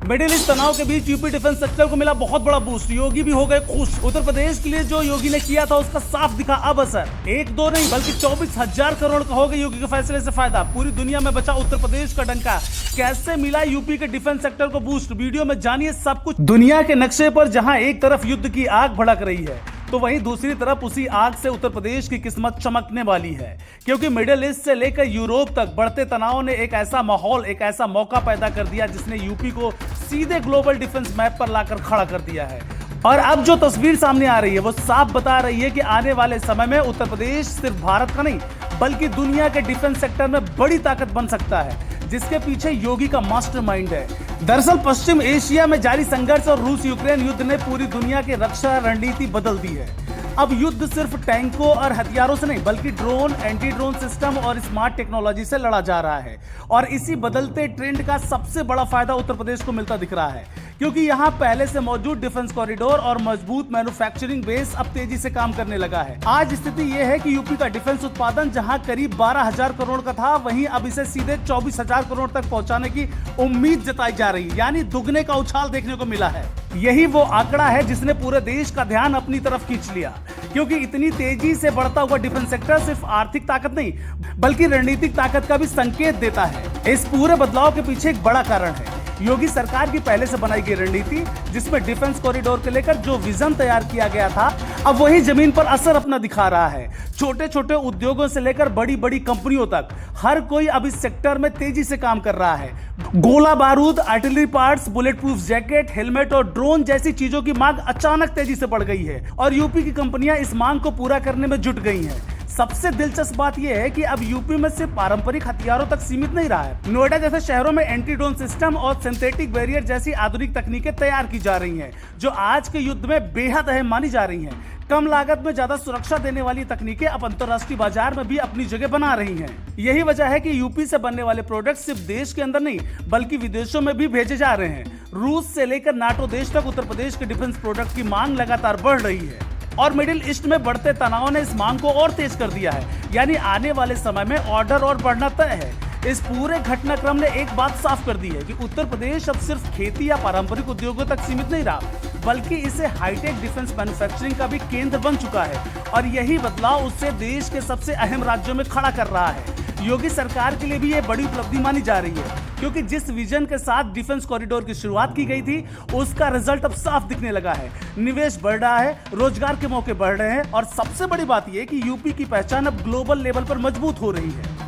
Middle east तनाव के बीच UP defence sector को मिला बहुत बड़ा बूस्ट। योगी भी हो गए खुश। उत्तर प्रदेश के लिए जो योगी ने किया था उसका साफ दिखा अब असर। एक दो नहीं बल्कि 24,000 करोड़ का हो गया योगी के फैसले से फायदा। पूरी दुनिया में बचा उत्तर प्रदेश का डंका। कैसे मिला यूपी के डिफेंस सेक्टर को बूस्ट, वीडियो में जानिए सब कुछ। दुनिया के नक्शे पर जहां एक तरफ युद्ध की आग भड़क रही है तो वहीं दूसरी तरफ उसी आग से उत्तर प्रदेश की किस्मत चमकने वाली है, क्योंकि मिडिल ईस्ट से लेकर यूरोप तक बढ़ते तनाव ने एक ऐसा माहौल, एक ऐसा मौका पैदा कर दिया जिसने यूपी को सीधे ग्लोबल डिफेंस मैप पर लाकर खड़ा कर दिया है। और अब जो तस्वीर सामने आ रही है वो साफ बता रही है कि आने वाले समय में उत्तर प्रदेश सिर्फ भारत का नहीं बल्कि दुनिया के डिफेंस सेक्टर में बड़ी ताकत बन सकता है, जिसके पीछे योगी का मास्टरमाइंड है। दरअसल पश्चिम एशिया में जारी संघर्ष और रूस यूक्रेन युद्ध ने पूरी दुनिया की रक्षा रणनीति बदल दी है। अब युद्ध सिर्फ टैंकों और हथियारों से नहीं बल्कि ड्रोन, एंटी ड्रोन सिस्टम और स्मार्ट टेक्नोलॉजी से लड़ा जा रहा है। और इसी बदलते ट्रेंड का सबसे बड़ा फायदा उत्तर प्रदेश को मिलता दिख रहा है, क्योंकि यहां पहले से मौजूद डिफेंस कॉरिडोर और मजबूत मैन्युफैक्चरिंग बेस अब तेजी से काम करने लगा है। आज स्थिति यह है कि यूपी का डिफेंस उत्पादन जहां करीब 12,000 करोड़ का था, वहीं अब इसे सीधे 24,000 करोड़ तक पहुंचाने की उम्मीद जताई जा रही है। यानी दुगने का उछाल देखने को मिला है। यही वो आंकड़ा है जिसने पूरे देश का ध्यान अपनी तरफ खींच लिया, क्योंकि इतनी तेजी से बढ़ता हुआ डिफेंस सेक्टर सिर्फ आर्थिक ताकत नहीं बल्कि रणनीतिक ताकत का भी संकेत देता है। इस पूरे बदलाव के पीछे एक बड़ा कारण है योगी सरकार की पहले से बनाई गई रणनीति, जिसमें डिफेंस कॉरिडोर को लेकर जो विजन तैयार किया गया था अब वही जमीन पर असर अपना दिखा रहा है। छोटे छोटे उद्योगों से लेकर बड़ी बड़ी कंपनियों तक हर कोई अब इस सेक्टर में तेजी से काम कर रहा है। गोला बारूद, artillery parts, bullet proof jacket, helmet और ड्रोन जैसी चीजों की मांग अचानक तेजी से बढ़ गई है और यूपी की कंपनियां इस मांग को पूरा करने में जुट गई हैं। सबसे दिलचस्प बात यह है कि अब यूपी में सिर्फ पारंपरिक हथियारों तक सीमित नहीं रहा है। नोएडा जैसे शहरों में एंटी ड्रोन सिस्टम और सिंथेटिक बैरियर जैसी आधुनिक तकनीकें तैयार की जा रही हैं, जो आज के युद्ध में बेहद अहम मानी जा रही हैं। कम लागत में ज्यादा सुरक्षा देने वाली तकनीकें अब अंतर्राष्ट्रीय बाजार में भी अपनी जगह बना रही हैं। यही वजह है कि यूपी से बनने वाले प्रोडक्ट सिर्फ देश के अंदर नहीं बल्कि विदेशों में भी भेजे जा रहे हैं। रूस से लेकर नाटो देश तक उत्तर प्रदेश के डिफेंस प्रोडक्ट की मांग लगातार बढ़ रही है और मिडिल ईस्ट में बढ़ते तनाव ने इस मांग को और तेज कर दिया है। यानी आने वाले समय में ऑर्डर और बढ़ना तय है। इस पूरे घटनाक्रम ने एक बात साफ कर दी है कि उत्तर प्रदेश अब सिर्फ खेती या पारंपरिक उद्योगों तक सीमित नहीं रहा बल्कि इसे हाईटेक डिफेंस मैन्युफैक्चरिंग का भी केंद्र बन चुका है। और यही बदलाव उससे देश के सबसे अहम राज्यों में खड़ा कर रहा है। योगी सरकार के लिए भी यह बड़ी उपलब्धि मानी जा रही है, क्योंकि जिस विजन के साथ डिफेंस कॉरिडोर की शुरुआत की गई थी उसका रिजल्ट अब साफ दिखने लगा है। निवेश बढ़ रहा है, रोजगार के मौके बढ़ रहे हैं और सबसे बड़ी बात यह कि यूपी की पहचान अब ग्लोबल लेवल पर मजबूत हो रही है।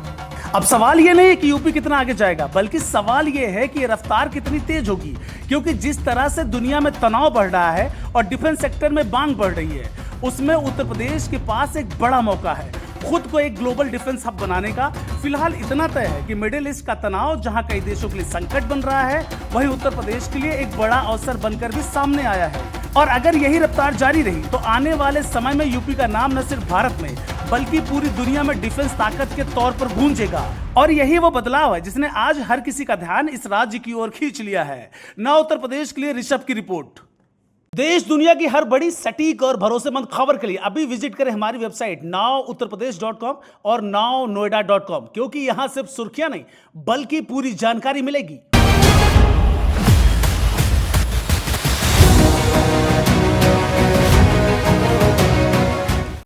अब सवाल यह नहीं है कि यूपी कितना आगे जाएगा बल्कि सवाल यह है कि ये रफ्तार कितनी तेज होगी, क्योंकि जिस तरह से दुनिया में तनाव बढ़ रहा है और डिफेंस सेक्टर में मांग बढ़ रही है उसमें उत्तर प्रदेश के पास एक बड़ा मौका है खुद को एक ग्लोबल डिफेंस हब बनाने का। फिलहाल इतना तय है कि मिडिल ईस्ट का तनाव जहां कई देशों के लिए संकट बन रहा है, वहीं उत्तर प्रदेश के लिए एक बड़ा अवसर बनकर भी सामने आया है। और अगर यही रफ्तार जारी रही तो आने वाले समय में यूपी का नाम न सिर्फ भारत में बल्कि पूरी दुनिया में डिफेंस ताकत के तौर पर गूंजेगा। और यही वो बदलाव है जिसने आज हर किसी का ध्यान इस राज्य की ओर खींच लिया है। नौ उत्तर प्रदेश के लिए ऋषभ की रिपोर्ट। देश दुनिया की हर बड़ी सटीक और भरोसेमंद खबर के लिए अभी विजिट करें हमारी वेबसाइट nowuttarpradesh.com और nownoida.com, क्योंकि यहां सिर्फ सुर्खियां नहीं बल्कि पूरी जानकारी मिलेगी।